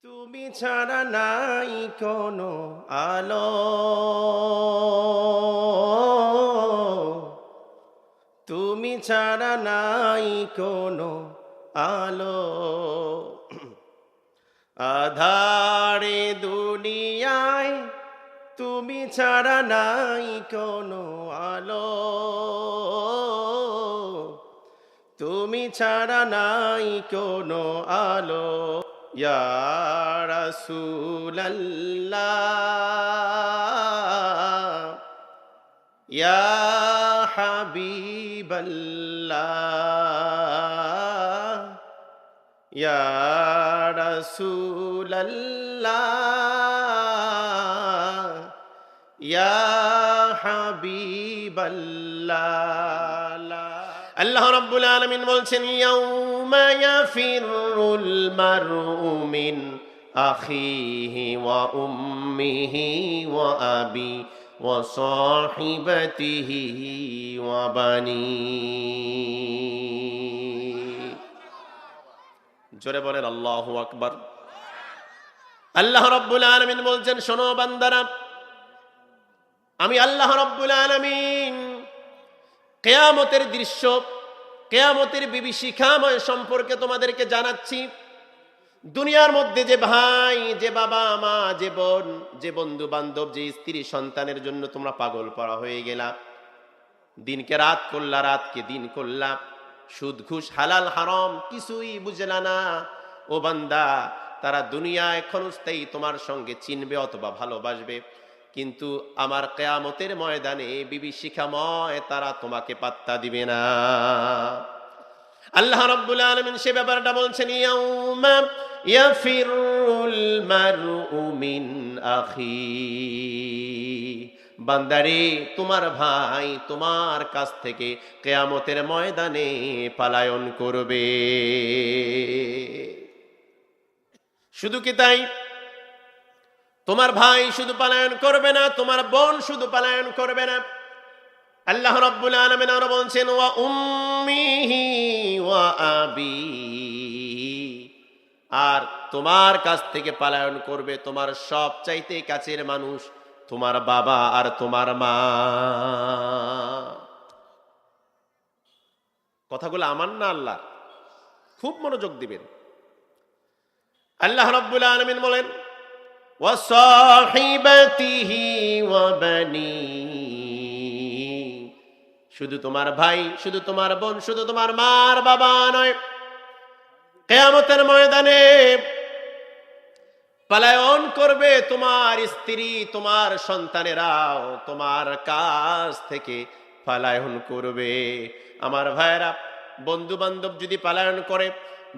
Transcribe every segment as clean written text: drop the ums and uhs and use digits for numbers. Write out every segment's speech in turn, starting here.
তুমি ছাড়া নাই কোনো আলো, তুমি ছাড়া নাই কোনো আলো। আধারে দুনিয়ায় তুমি ছাড়া নাই কোনো আলো, তুমি ছাড়া নাই কোনো আলো। ইয়া রাসূলাল্লাহ, ইয়া হাবিবাল্লাহ, ইয়া রাসূলাল্লাহ, ইয়া হাবিবাল্লাহ। আল্লাহ রাব্বুল আলামিন বলছেন, ইয়াউমা ইয়াফিরুল মারউ মিন আখিহি ওয়া উম্মিহি ওয়া আবি ওয়া সাহিবাতিহি ওয়া বানি। জোরে বলেন আল্লাহু আকবার। আল্লাহ রাব্বুল আলামিন বলছেন, শোনো বান্দারা, আমি আল্লাহ রাব্বুল আলামিন কিয়ামতের দৃশ্য, কিয়ামতের বিভীষিকাময় সম্পর্কে তোমাদেরকে জানাচ্ছি। দুনিয়ার মধ্যে যে ভাই, যে বাবা মা, যে বোন, যে বন্ধু বান্ধব, যে স্ত্রী সন্তানের জন্য তোমরা পাগল পড়া হয়ে গেলা, দিনকে রাত করলা, রাতকে দিন করলা, সুদ ঘুষ হালাল হারাম কিছুই বুঝলা না, ও বান্দা, তারা দুনিয়ায় ক্ষণস্থায়ী তোমার সঙ্গে চিনবে অথবা ভালোবাসবে, কিন্তু আমার কিয়ামতের ময়দানে বিভীষিকাময় তারা তোমাকে পাত্তা দিবে না। আল্লাহ রাব্বুল আলামিন সে ব্যাপারটা বলছেন, ইয়াউমা ইয়াফিরুল মারউ মিন আখি। বান্দারে, তোমার ভাই তোমার কাছ থেকে কিয়ামতের ময়দানে পলায়ন করবে। শুধু কি তাই? তোমার ভাই শুধু পলায়ন করবে না, তোমার বোন শুধু পলায়ন করবে না, আল্লাহ রাব্বুল আলামিন আরো বলছেন, ওয়া উম্মিহি ওয়া আবি, আর তোমার কাছ থেকে পলায়ন করবে তোমার সবচাইতে কাছের মানুষ, তোমার বাবা আর তোমার মা। কথাগুলো আমার না আল্লাহ, খুব মনোযোগ দিবেন। আল্লাহ রাব্বুল আলামিন বলেন, ওয়া সাহিবাতিহি ওয়া বানি, শুধু তোমার ভাই, শুধু তোমার বোন, শুধু তোমার মার বাবা নয়, কিয়ামতের ময়দানে পলায়ন করবে তোমার স্ত্রী, তোমার সন্তানেরাও তোমার কাছ থেকে পলায়ন করবে। আমার ভাইরা, বন্ধু বান্ধব যদি পলায়ন করে,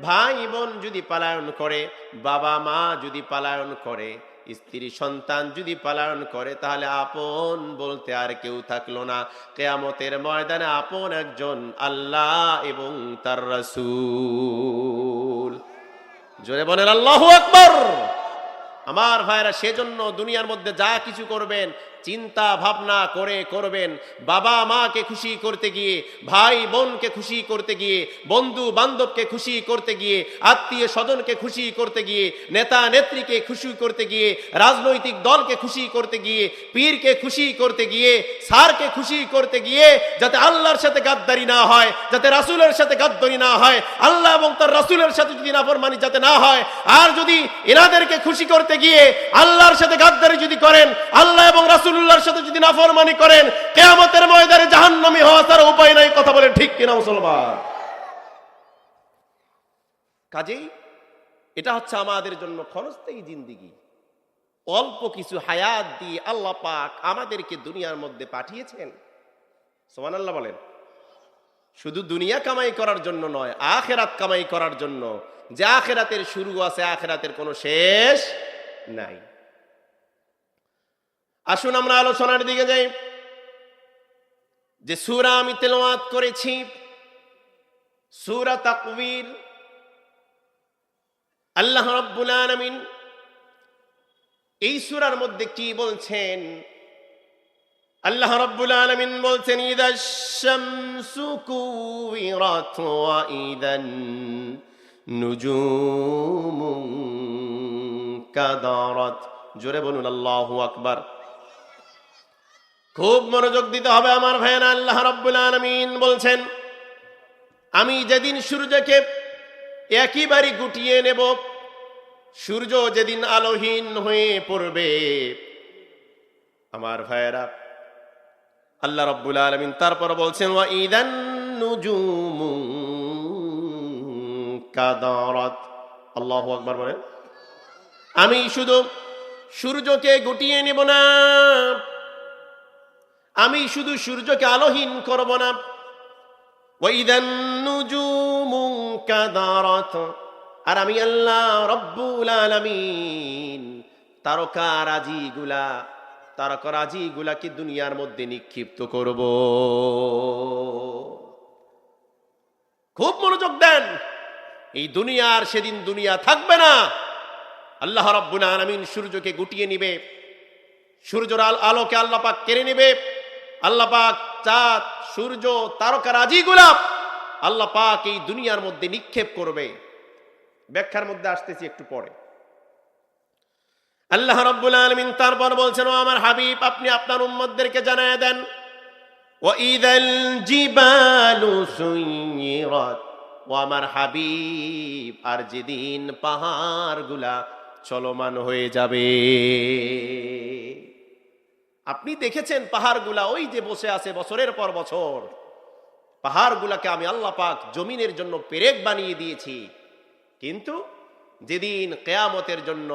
ভাই বোন যদি পলায়ন করে, বাবা মা যদি পলায়ন করে, স্ত্রী সন্তান যদি পলায়ন করে, তাহলে আপন বলতে আর কেউ থাকলো না। কিয়ামতের ময়দানে আপন একজন আল্লাহ এবং তার রাসূল। জোরে বলেন আল্লাহু আকবার। আমার ভাইরা, সেজন্য দুনিয়ার মধ্যে যা কিছু করবেন চিন্তা ভাবনা করে করবেন। বাবা মাকে খুশি করতে গিয়ে, ভাই বোনকে খুশি করতে গিয়ে, বন্ধু বান্ধবকে খুশি করতে গিয়ে, আত্মীয় স্বজনকে খুশি করতে গিয়ে, নেতা নেত্রীকে খুশি করতে গিয়ে, রাজনৈতিক দলকে খুশি করতে গিয়ে, পীরকে খুশি করতে গিয়ে, স্যারকে খুশি করতে গিয়ে, যাতে আল্লাহর সাথে গাদ্দারি না হয়, যাতে রাসূলের সাথে গাদ্দারি না হয়, আল্লাহ এবং তার রাসূলের সাথে যদি নাফরমানি যাতে না হয়। আর যদি এনাদেরকে খুশি করতে গিয়ে আল্লাহর সাথে গাদ্দারি যদি করেন, আল্লাহ এবং রাসূলুল্লাহর সাথে যদি নাফরমানি করেন, কিয়ামতের ময়দানে জাহান্নামী হওয়া ছাড়া উপায় নাই। কথা বলেন ঠিক কিনা মুসলমান? কাজেই এটা হচ্ছে আমাদের জন্য ক্ষণস্থায়ী জিন্দেগি। অল্প কিছু হায়াত দিয়ে আল্লাহ পাক আমাদেরকে দুনিয়ার মধ্যে পাঠিয়েছেন। সুবহানাল্লাহ বলেন। শুধু দুনিয়া কামাই করার জন্য নয়, আখিরাত কামাই করার জন্য, যে আখিরাতের শুরু আছে, আখিরাতের কোনো শেষ নাই। আসুন আমরা আলোচনার দিকে যাই। যে সূরা আমি তেলাওয়াত করেছি, সূরা তাকবীর, আল্লাহ রাব্বুল আলামিন এই সূরার মধ্যে কি বলছেন? আল্লাহ রাব্বুল আলামিন বলছেন, ইদাশ শামসু কুবিরাত ওয়া ইদান নুজুমু কাদারাত। জোরে বলুন আল্লাহু আকবার। খুব মনোযোগ দিতে হবে আমার ভাইয়েরা। আল্লাহ রাব্বুল আলামিন বলছেন, আমি যেদিন সূর্যকে একেবারে গুটিয়ে নেব, সূর্য যেদিন আলোহীন হয়ে পড়বে, আমার ভাইয়েরা আল্লাহ রাব্বুল আলামিন তারপর বলছেন, ওয়া ইদান নুজুমু কাদারাত। আল্লাহু আকবার বলেন। আমি শুধু সূর্যকে গুটিয়ে নেব না, আমি শুধু সূর্যকে আলোহীন করব না, ওয়া ইদান নুজুমু কাদারাত, আর আমি আল্লাহ রাব্বুল আলামিন তারকারাজিগুলাকে দুনিয়ার মধ্যে নিক্ষিপ্ত করব। খুব মনোযোগ দেন। এই দুনিয়ার সেদিন দুনিয়া থাকবে না। আল্লাহ রাব্বুল আলামিন সূর্যকে গুটিয়ে নিবে, সূর্যের আলোকে আল্লাহ পাক কেড়ে নেবে। আল্লাহ পাক চাঁদ, সূর্য, তারকারাজিগুলা আল্লাহ পাক এই দুনিয়ার মধ্যে নিক্ষেপ করবে। ব্যাখ্যার মধ্যে আসতেছি একটু পরে। আল্লাহ রাব্বুল আলামিন তারপর বলছেন, ও আমার হাবিব, আপনি আপনার উম্মতদেরকে জানায় দেন, ওয়া ইদাল জিবালু সুইরাত, ও আমার হাবিব, আর যেদিন পাহাড়গুলা চলমান হয়ে যাবে। আপনি দেখেছেন পাহাড়গুলা ওই যে বসে আছে বছরের পর বছর। পাহাড়গুলাকে আমি আল্লাহ পাক জমিনের জন্য পেরেক বানিয়ে দিয়েছি, কিন্তু যেদিন কিয়ামতের জন্য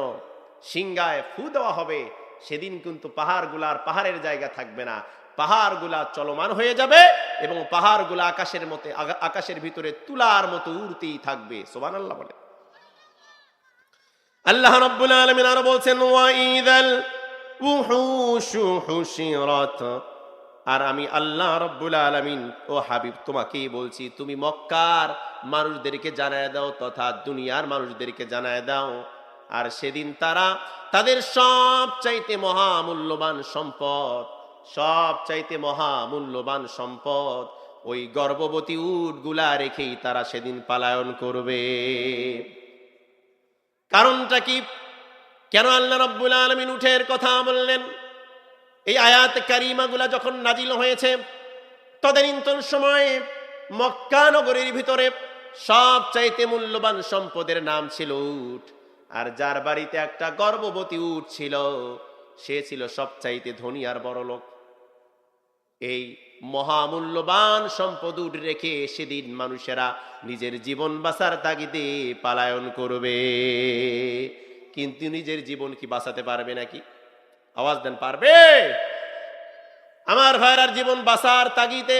সিংহায় ফু দেওয়া হবে, সেদিন কিন্তু পাহাড়গুলার পাহাড়ের জায়গা থাকবে না। পাহাড়গুলা চলমান হয়ে যাবে এবং পাহাড়গুলা আকাশের ভিতরে তুলার মতো উড়তেই থাকবে। সুবহানাল্লাহ বলে। আল্লাহ রাব্বুল আলামিন আরো বলছেন, ওয়া ইযাল উহুশু হুশিরাত, আর আমি আল্লাহ রাব্বুল আলামিন ও হাবিব তোমাকেই বলছি, তুমি মক্কার মানুষদেরকে জানায় দাও তথা দুনিয়ার মানুষদেরকে জানায় দাও, আর সেদিন তারা তাদের সবচাইতে মহামূল্যবান সম্পদ ওই গর্ভবতী উটগুলা রেখেই তারা সেদিন পালায়ন করবে। কারণটা কি? কেন আল্লাহ রাব্বুল আলামিন উটের কথা বললেন? এই আয়াত কারিমাগুলা যখন নাজিল হয়েছে, তদানীন্তন সময়ে মক্কা নগরীর ভিতরে সবচাইতে মূল্যবান সম্পদের নাম ছিল উট। আর যার বাড়িতে একটা গর্ভবতী উট ছিল, সে ছিল সবচাইতে ধনী আর বড় লোক। এই মহামূল্যবান সম্পদ উট রেখে সেদিন মানুষেরা নিজের জীবন বাঁচার তাগিদে পালায়ন করবে। কিন্তু নিজের জীবন কি বাঁচাতে পারবে নাকি? আওয়াজ দেন, পারবে? আমার ভাইরার জীবন বাঁচার তাগিদে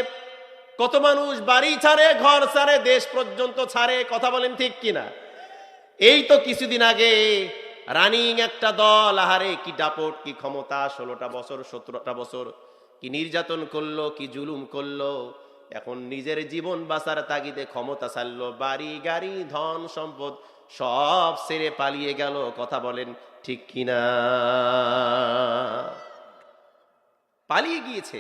কত মানুষ বাড়ি ছাড়ে, ঘর ছাড়ে, দেশ পর্যন্ত ছাড়ে। কথা বলেন ঠিক কিনা? এই তো কিছুদিন আগে রানিং একটা দল, আহারে কি দাপট, কি ক্ষমতা, 16টা বছর 17টা বছর কি নির্যাতন করলো, কি জুলুম করলো। এখন নিজের জীবন বাঁচার তাগিদে ক্ষমতা ছাড়লো, বাড়ি গাড়ি ধন সম্পদ সব ছেড়ে পালিয়ে গেল। কথা বলেন ঠিক কিনা? পালিয়ে গিয়েছে,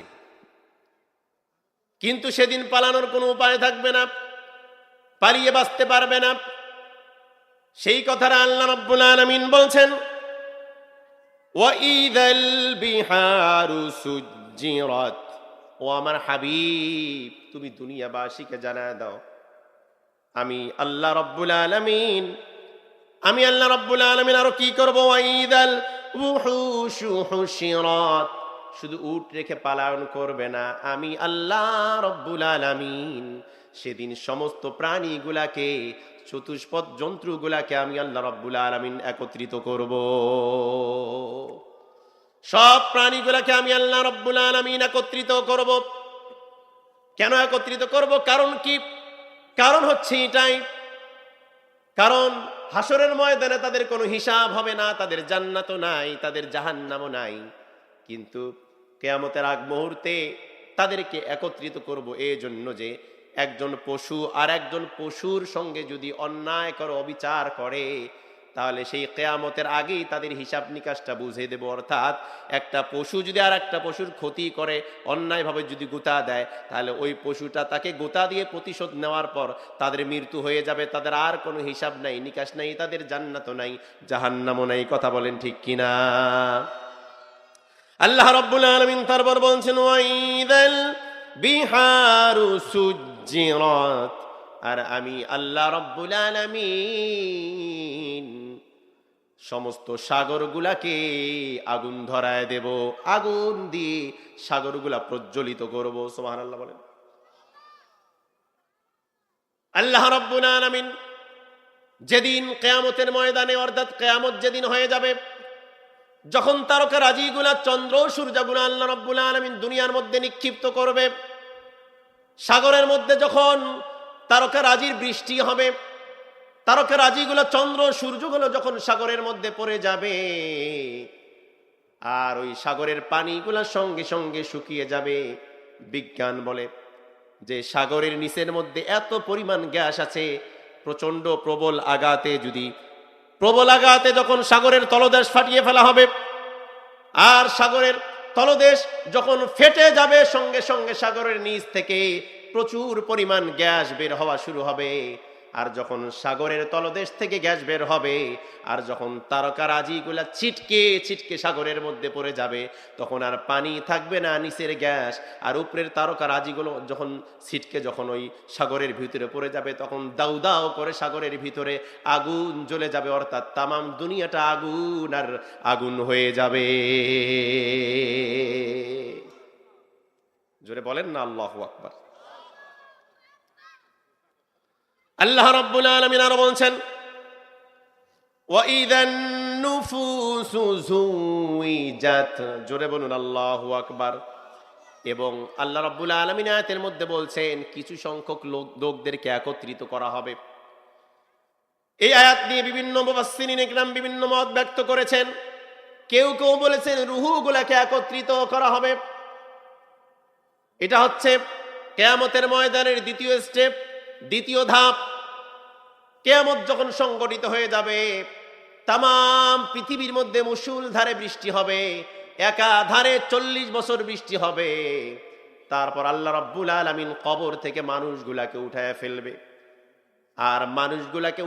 কিন্তু সেদিন পালানোর কোনো উপায় থাকবে না, পালিয়ে বাঁচতে পারবে না। সেই কথাটা আল্লাহ রাব্বুল আলামিন বলছেন, ওয়া ইযাল বিহারু সুজ্জিরাত, ও আমার হাবিব, তুমি দুনিয়াবাসীকে জানায় দাও, আমি আল্লাহ রাব্বুল আলামিন আরো কি করব? ওয়া ইযাল উহুশু হুশিরাত, শুধু উট রেখে পালায়ন করবে না, আমি আল্লাহ রাব্বুল আলামিন সেদিন সমস্ত প্রাণীগুলাকে, চতুষ্পদ জন্তুগুলাকে আমি আল্লাহ রাব্বুল আলামিন একত্রিত করব। সব প্রাণীগুলাকে আমি আল্লাহ রাব্বুল আলামিন একত্রিত করব। কেন একত্রিত করব? কারণ কি? কারণ হচ্ছে এটাই, কারণ হাসরের ময়দানে তাদের কোনো হিসাব হবে না, তাদের জান্নাতও নাই, তাদের জাহান্নামও নাই। কিন্তু কিয়ামতের আগ মুহূর্তে তাদেরকে একত্রিত করব এই জন্য যে একজন পশু আর একজন পশুর সঙ্গে যদি অন্যায় করে, অবিচার করে, তাহলে সেই কিয়ামতের আগেই তাদের হিসাব নিকাশটা বুঝিয়ে দেব। অর্থাৎ একটা পশু যদি আর একটা পশুর ক্ষতি করে, অন্যায়ভাবে যদি গোতা দেয়, তাহলে ওই পশুটা তাকে গোতা দিয়ে প্রতিশোধ নেওয়ার পর তাদের মৃত্যু হয়ে যাবে, তাদের আর কোনো হিসাব নাই, নিকাশ নাই, তাদের জান্নাতও নাই, জাহান্নামও নাই। কথা বলেন ঠিক কিনা? আল্লাহ রাব্বুল আলামিন তারপর বলছেন ওয়াইদাল বিহারু সুজ্জিরাত, আর আমি আল্লাহ রাব্বুল আলামিন সমস্ত সাগরগুলাকে আগুন ধরায় দেব, আগুন দিয়ে সাগরগুলা প্রজ্বলিত করব। সুবহানাল্লাহ বলেন। আল্লাহ রাব্বুল আলামিন যেদিন কিয়ামতের ময়দানে, অর্থাৎ কিয়ামত যেদিন হয়ে যাবে, যখন তারকারাজিগুলা, চন্দ্র সূর্যগুলা আল্লাহ রাব্বুল আলামিন দুনিয়ার মধ্যে নিক্ষিপ্ত করবে, সাগরের মধ্যে যখন তারকারাজির বৃষ্টি হবে, তারকারাজিগুলো, চন্দ্র সূর্যগুলো যখন সাগরের মধ্যে পড়ে যাবে, আর ওই সাগরের পানিগুলো সঙ্গে সঙ্গে শুকিয়ে যাবে। বিজ্ঞান বলে যে সাগরের নিচের মধ্যে এত পরিমাণ গ্যাস আছে, প্রচন্ড প্রবল আঘাতে যখন সাগরের তলদেশ ফাটিয়ে ফেলা হবে, আর সাগরের তলদেশ যখন ফেটে যাবে, সঙ্গে সঙ্গে সাগরের নিচ থেকে প্রচুর পরিমাণ গ্যাস বের হওয়া শুরু হবে। আর যখন সাগরের তলদেশ থেকে গ্যাস বের হবে, আর যখন তারকারাজিগুলা ছিটকে ছিটকে সাগরের মধ্যে পড়ে যাবে, তখন আর পানি থাকবে না, নিচের গ্যাস আর উপরের তারকারাজিগুলো যখন ছিটকে যখন ওই সাগরের ভিতরে পড়ে যাবে, তখন দাউ দাউ করে সাগরের ভিতরে আগুন জ্বলে যাবে। অর্থাৎ তামাম দুনিয়াটা আগুন আর আগুন হয়ে যাবে। জোরে বলেন না আল্লাহু আকবার। আল্লাহ রাব্বুল আলামিন আরো বলছেন ওয়াইদান নুফুসু যুইজাত, জোরে বলুন আল্লাহু আকবার। এবং আল্লাহ রাব্বুল আলামিন আয়াতের মধ্যে বলছেন কিছু সংখ্যক লোকদেরকে একত্রিত করা হবে। এই আয়াত নিয়ে বিভিন্ন মুফাসসিরিন ইকরাম বিভিন্ন মত ব্যক্ত করেছেন। কেউ কেউ বলেছেন রূহগুলোকে একত্রিত করা হবে। এটা হচ্ছে কিয়ামতের ময়দানের দ্বিতীয় স্টেপ, দ্বিতীয় ধাপ। কিয়ামত যখন সংগঠিত হয়ে যাবে, তামাম পৃথিবীর মধ্যে মুষলধারে বৃষ্টি হবে, একাধারে 40 বছর বৃষ্টি হবে। তারপর আল্লাহ রাব্বুল আলামিন কবর থেকে মানুষগুলাকে উঠায় ফেলবে। আর মানুষগুলাকে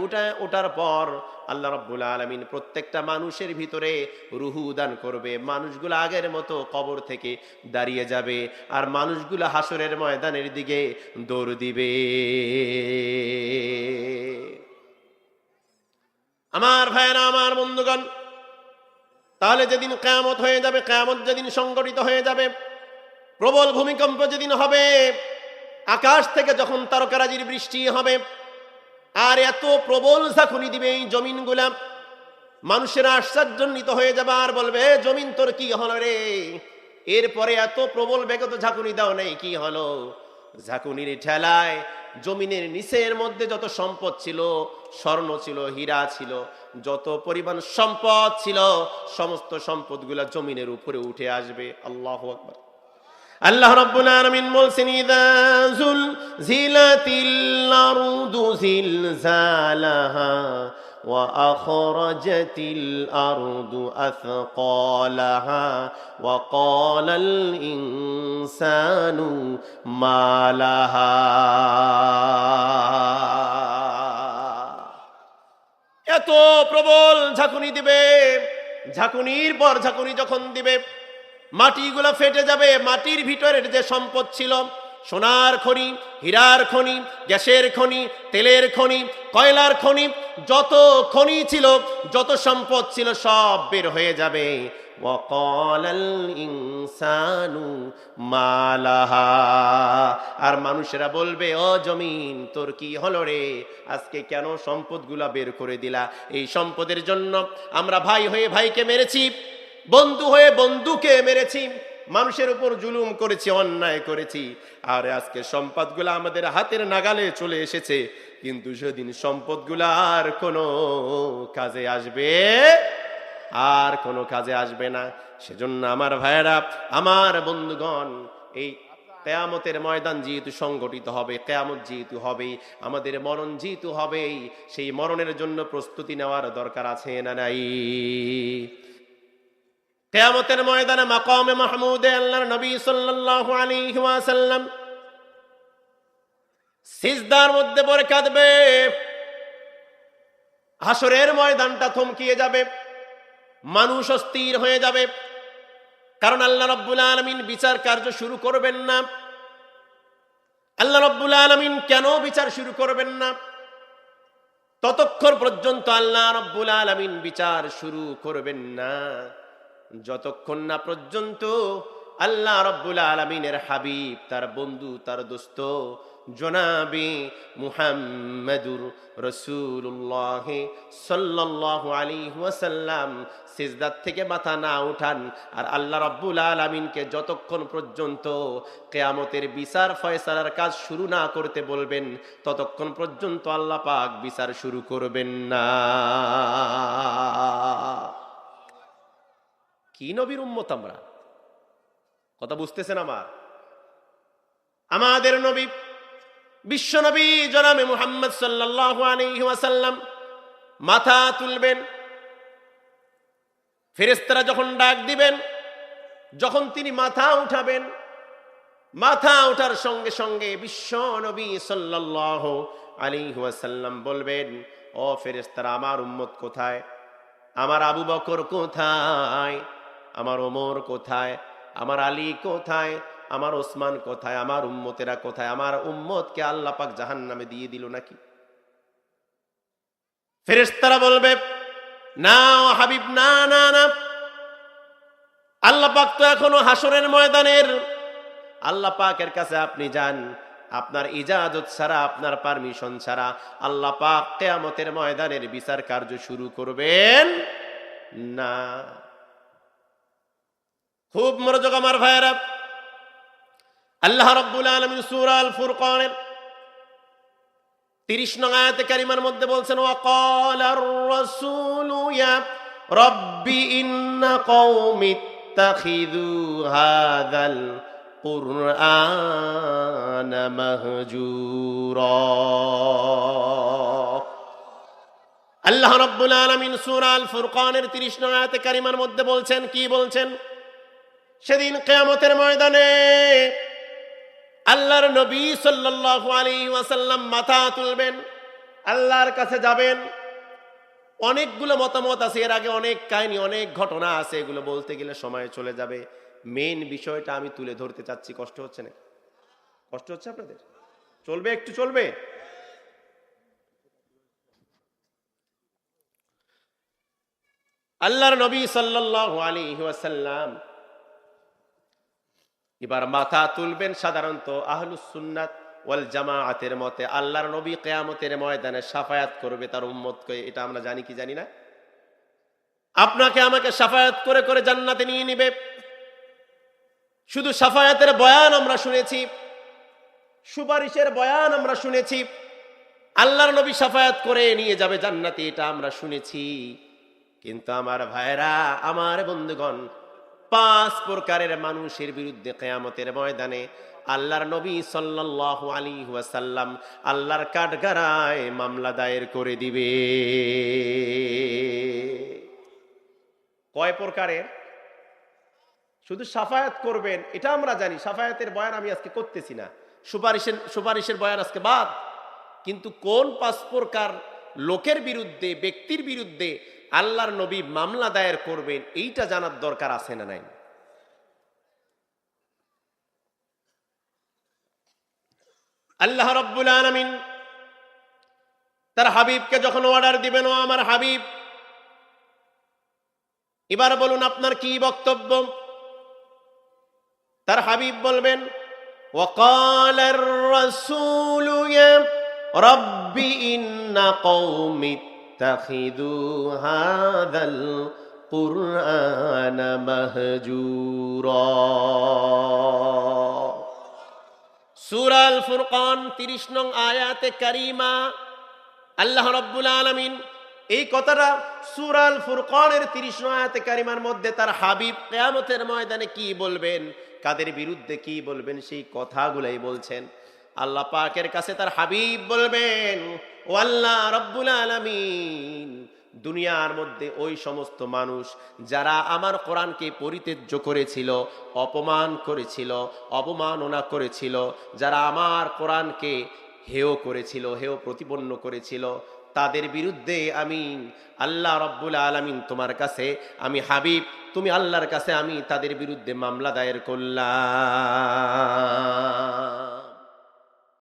ওঠার পর আল্লাহ রাব্বুল আলামিন প্রত্যেকটা মানুষের ভিতরে রূহ দান করবে। মানুষগুলো আগের মতো কবর থেকে দাঁড়িয়ে যাবে, আর মানুষগুলো হাসরের ময়দানের দিকে দৌড় দিবে। আমার ভাইয়েরা, আমার বন্ধুগণ, তাহলে যেদিন কিয়ামত হয়ে যাবে, কিয়ামত যেদিন সংগঠিত হয়ে যাবে, প্রবল ভূমিকম্প যেদিন হবে, আকাশ থেকে যখন তারকারাজির বৃষ্টি হবে, আর এত প্রবল ঝাঁকুনি দিবে এই জমিনগুলা, মানুষেরা আশ্চর্যান্বিত হয়ে যাবে আর বলবে জমিন তোর কি হলো রে? এরপরে এত প্রবল বেগত ঝাঁকুনি দাও নাই, কি হলো? ঝাঁকুনির ঠেলায় জমিনের নিচের মধ্যে যত সম্পদ ছিল, স্বর্ণ ছিল, হীরা ছিল, যত পরিমাণ সম্পদ ছিল, সমস্ত সম্পদগুলা জমিনের উপরে উঠে আসবে। আল্লাহু আকবার। আল্লাহ রাব্বুল আলামিন বলছেন ইযা যুলজিলাতিল আরদু জিলজালাহা ওয়া আখরাজাতিল আরদু আথকালাহা ওয়া ক্বালাল ইনসানু মা লাহা। এত প্রবল ঝাঁকুনি দিবে, ঝাঁকুনির পর ঝাঁকুনি যখন দিবে, মাটিগুলো ফেটে যাবে। মাটির ভিতরের যে সম্পদ ছিল, সোনার খনি, হীরার খনি, গ্যাসের খনি, তেলের খনি, কয়লার খনি, যত খনি ছিল, যত সম্পদ ছিল, সব বের হয়ে যাবে। ওয়াকালাল ইনসানু মা লাহা। আর মানুষেরা বলবে ও জমিন তোর কি হলো রে? আজকে কেন সম্পদগুলা বের করে দিলা? এই সম্পদের জন্য আমরা ভাই হয়ে ভাইকে মেরেছি, বন্ধু হয়ে বন্ধুকে মেরেছি, মানুষের উপর জুলুম করেছি, অন্যায় করেছি, আর আজকে সম্পদগুলা আমাদের হাতের নাগালে চলে এসেছে, কিন্তু সেদিন সম্পদগুলা আর কোনো কাজে আসবে, আর কোনো কাজে আসবে না। সেজন্য আমার ভাইয়েরা, আমার বন্ধুগণ, এই কিয়ামতের ময়দান যেহেতু সংগঠিত হবে, কিয়ামত যেহেতু হবে, আমাদের মরণ যেহেতু হবেই, সেই মরণের জন্য প্রস্তুতি নেওয়ার দরকার আছে না নাই? কিয়ামতের ময়দানে মাকামে মাহমুদে আল্লাহর নবী সাল্লাল্লাহু আলাইহি ওয়াসাল্লাম সিজদার মধ্যে পড়ে কাঁদবে। হাসরের ময়দানটা থমকিয়ে যাবে, মানুষ অস্থির হয়ে যাবে, কারণ আল্লাহ রাব্বুল আলামিন বিচার কার্য শুরু করবেন না। আল্লাহ রাব্বুল আলামিন কেন বিচার শুরু করবেন না? ততক্ষণ পর্যন্ত আল্লাহ রাব্বুল আলামিন বিচার শুরু করবেন না যতক্ষণ না পর্যন্ত আল্লাহ রাব্বুল আলামিনের হাবিব, তার বন্ধু, তার দোস্ত জনাবে মুহাম্মাদুর রাসূলুল্লাহ সাল্লাল্লাহু আলাইহি ওয়াসাল্লাম সিজদা থেকে মাথা না উঠান। আর আল্লাহ রাব্বুল আলামিনকে যতক্ষণ পর্যন্ত কিয়ামতের বিচার ফয়সালার কাজ শুরু না করতে বলবেন, ততক্ষণ পর্যন্ত আল্লাহ পাক বিচার শুরু করবেন না। কি নবীর উম্মত আমরা, কথা বুঝতেছেন? আমাদের নবী, বিশ্ব নবী জনাবে মুহাম্মদ সাল্লাল্লাহু আলাইহি ওয়াসাল্লাম মাথা তুলবেন, ফেরেশতারা যখন ডাক দিবেন, যখন তিনি মাথা উঠাবেন, মাথা ওঠার সঙ্গে সঙ্গে বিশ্ব নবী সাল্লাল্লাহু আলাইহি ওয়াসাল্লাম বলবেন, ও ফেরেশতারা, আমার উম্মত কোথায়? আমার আবু বকর কোথায়? আমার ওমর কোথায়? আমার আলী কোথায়? আমার ওসমান কোথায়? আমার উম্মতেরা কোথায়? আমার উম্মতকে আল্লাহ পাক জাহান্নামে দিয়ে দিল নাকি? ফেরেশতারা বলবে, না ও হাবিব, না না না, আল্লাহ পাক তো এখনো হাসরের ময়দানের। আল্লাহ পাকের কাছে আপনি যান, আপনার ইজাজত ছাড়া, আপনার পারমিশন ছাড়া আল্লাহ পাক কিয়ামতের ময়দানের বিচার কার্য শুরু করবেন না। খুব মনোযোগ আমার ভাইয়েরা, আল্লাহ রাব্বুল আলামিন সূরা আল ফুরকানের 30 নং আয়াতে কারিমার মধ্যে বলছেন, ওয়াকালার রাসূলু ইয়া রাব্বি ইন্না কওমি ইত্তাখিযু হাযাল কুরআনা মাহজুরা। আল্লাহ রাব্বুল আলামিন সূরা আল ফুরকানের 30 নং আয়াতে কারিমার মধ্যে বলছেন, কি বলছেন? সেদিন কিয়ামতের ময়দানে আল্লাহর নবী সাল্লাল্লাহু আলাইহি ওয়াসাল্লাম মাথা তুলবেন, আল্লাহর কাছে যাবেন। অনেকগুলো মতামত আছে, এর আগে অনেক কাহিনী, অনেক ঘটনা আছে, এগুলো বলতে গেলে সময় চলে যাবে। মেইন বিষয়টা আমি তুলে ধরতে চাচ্ছি। কষ্ট হচ্ছে না? কষ্ট হচ্ছে আপনাদের? চলবে, একটু চলবে। আল্লাহর নবী সাল্লাল্লাহু আলাইহি ওয়াসাল্লাম এবার মাথা তুলবেন। সাধারণত আহলুস সুন্নাত ওয়াল জামাআতের মতে আল্লাহর নবী কিয়ামতের ময়দানে শাফায়াত করবে তার উম্মতকে। এটা আমরা জানি কি জানি না? আপনাকে আমাকে শাফায়াত করে করে জান্নাতে নিয়ে নিবে। শুধু শাফায়াতের বয়ান আমরা শুনেছি, সুপারিশের বয়ান আমরা শুনেছি, আল্লাহর নবী শাফায়াত করে নিয়ে যাবে জান্নাতে, এটা আমরা শুনেছি। কিন্তু আমার ভাইরা, আমার বন্ধুগণ, 5 প্রকারের মানুষের বিরুদ্ধে কিয়ামতের ময়দানে আল্লাহর নবী সাল্লাল্লাহু আলাইহি ওয়াসাল্লাম আল্লাহর কাঠগড়ায় মামলা দায়ের করে দিবে। কয় প্রকারের? শুধু শাফায়াত করবেন এটা আমরা জানি, শাফায়াতের বয়ান আমি আজকে করতেছি না, সুপারিশের বয়ান আজকে বাদ। কিন্তু কোন 5 প্রকার লোকের বিরুদ্ধে, ব্যক্তির বিরুদ্ধে আল্লাহর নবী মামলা দায়ের করবেন, এইটা জানার দরকার আছে না নাই? আল্লাহ রাব্বুল আলামিন তার হাবিবকে যখন অর্ডার দিবেন, ও আমার হাবিব, এবার বলুন আপনার কি বক্তব্য? তার হাবিব বলবেন, ওয়াকালার রাসূলু ইয়া রাব্বি ইন্না কওমি ইত্তাখিযু হাযাল কুরআনা মাহজুরা। সূরা আল ফুরকান 30 নং আয়াতে কারিমা আল্লাহ রাব্বুল আলামিন এই কথাটা সূরা আল ফুরকানের 30 নং আয়াতে কারিমার মধ্যে তার হাবিব কিয়ামতের ময়দানে কি বলবেন কাদের বিরুদ্ধে কি বলবেন সেই কথাগুলাই বলছেন। আল্লাহ পাকের কাছে তার হাবিব বলবেন, ও আল্লাহ রব্বুল আলামিন, দুনিয়ার মধ্যে ওই সমস্ত মানুষ যারা আমার কোরআনকে পরিত্যাজ্য করেছিল, অপমান করেছিল, অবমাননা করেছিল, যারা আমার কোরআনকে হেয় করেছিল, হেয় প্রতিপন্ন করেছিল, তাদের বিরুদ্ধে আমি আল্লাহ রব্বুল আলামিন তোমার কাছে, আমি হাবিব, তুমি আল্লাহর কাছে আমি তাদের বিরুদ্ধে মামলা দায়ের করলাম।